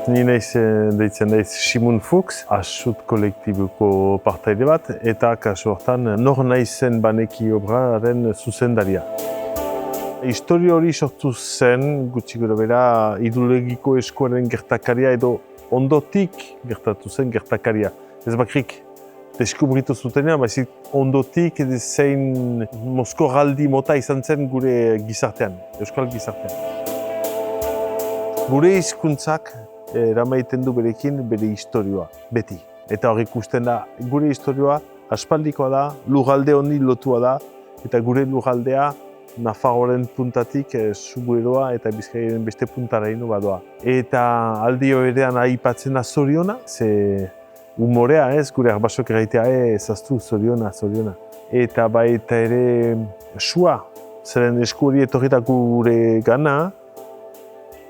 Ni naiz deitzen naiz Simon Fuchs, Asut kolektibuko partaide bat, eta kasu hortan nor naizen baneki obraren zuzendaria. Historia hori sortu zen, gutxi gorabehera, ideologiko eskuaren gertakaria edo ondotik gertatu zen gertakaria. Ez bakarrik deskubritu zutenean, baizik ondotik zein mozkorraldi mota izan zen gure gizartean, euskal gizartean. Gure hizkuntzak eramaiten du berekin bere historioa, beti. Eta hor ikusten da, gure historioa aspaldikoa da, lurralde honi lotua da, eta gure lurraldea Nafarroaren puntatik Zuberoa eta Bizkaiaren beste puntaraino badoa. Eta aldi horrean aipatzen da zoriona, ze humorea ez, gure arbasok erraitea ezaztu zoriona. Eta baita ere sua, zeren esku hori etorritako gure gana,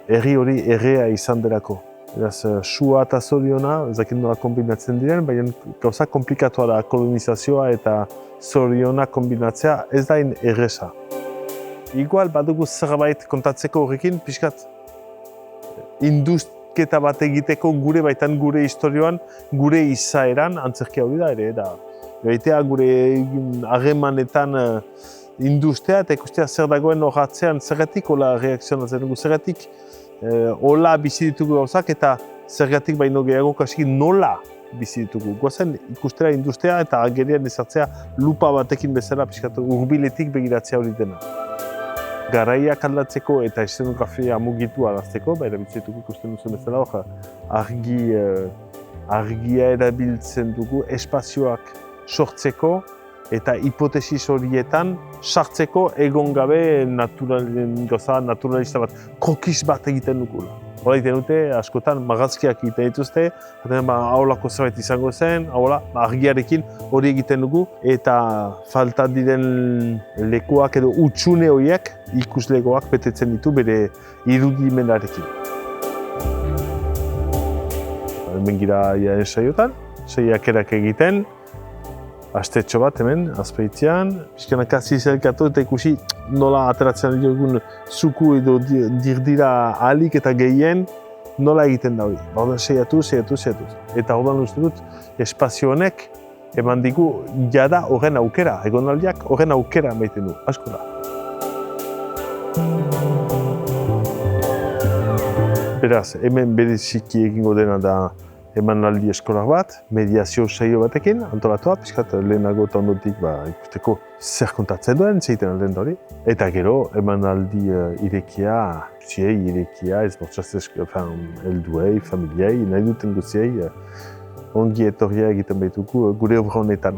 herri hori errea izan delako. Beraz, sua eta zoriona, ez dakit nola kombinatzen diren, baina gauza komplikatua da kolonizazioa eta zoriona kombinatzea ez da erresa. Igual badugu zerbait kontatzeko horrekin, pixkat induzketa bat egiteko gure baitan gure historioan, gure izaeran antzerkia hori da ere. Gaitea gure harremanetan induztea eta ikustea zer dagoen horatzean zergatik hola reakzionatzen dugu, zergatik hola bizi ditugu gauzak eta zergatik baino gehiago kasik nola bizi ditugu. Goazen ikustera induztea eta agerian ezartzea lupa batekin bezala pixkat hurbiletik begiratzea hori dena. Garaiak aldatzeko eta eszenografia mugitu arazteko, erabiltzen ikusten duzen bezala, argia erabiltzen dugu espazioak sortzeko eta hipotesis horietan sartzeko egon gabe naturalista bat, krokis bat egiten dugula. Hora egiten dute, askotan magazkiak egiten dituzte, aholako zerbait izango zen, argiarekin hori egiten dugu, eta falta diren lekuak edo utxune horiek ikuslegoak betetzen ditu bere irudimenarekin. Hemen gira ensaiotan, saiakerak egiten, astetxo bat hemen, azpeitian, pixkanak hasi zelkatu eta ikusi nola ateratzen diogun zuku edo dirdira ahalik eta gehien nola egiten da hori. Ordan saiatu. Eta ordan uste dut, espazio honek eman digu jada horren aukera, egonaldiak horren aukera emaiten du, asko da. Beraz, hemen bereziki egingo dena da emanaldi eskolar bat, mediazio saio batekin, antolatua, pixkat lehenago eta ondotik ikusteko zer kontatzen duen, zeiten alden da hori. Eta gero, emanaldi irekia, ez bortxaz helduei, familiei, nahi duten guziei, ongi etorria egiten baitugu gure obra honetan.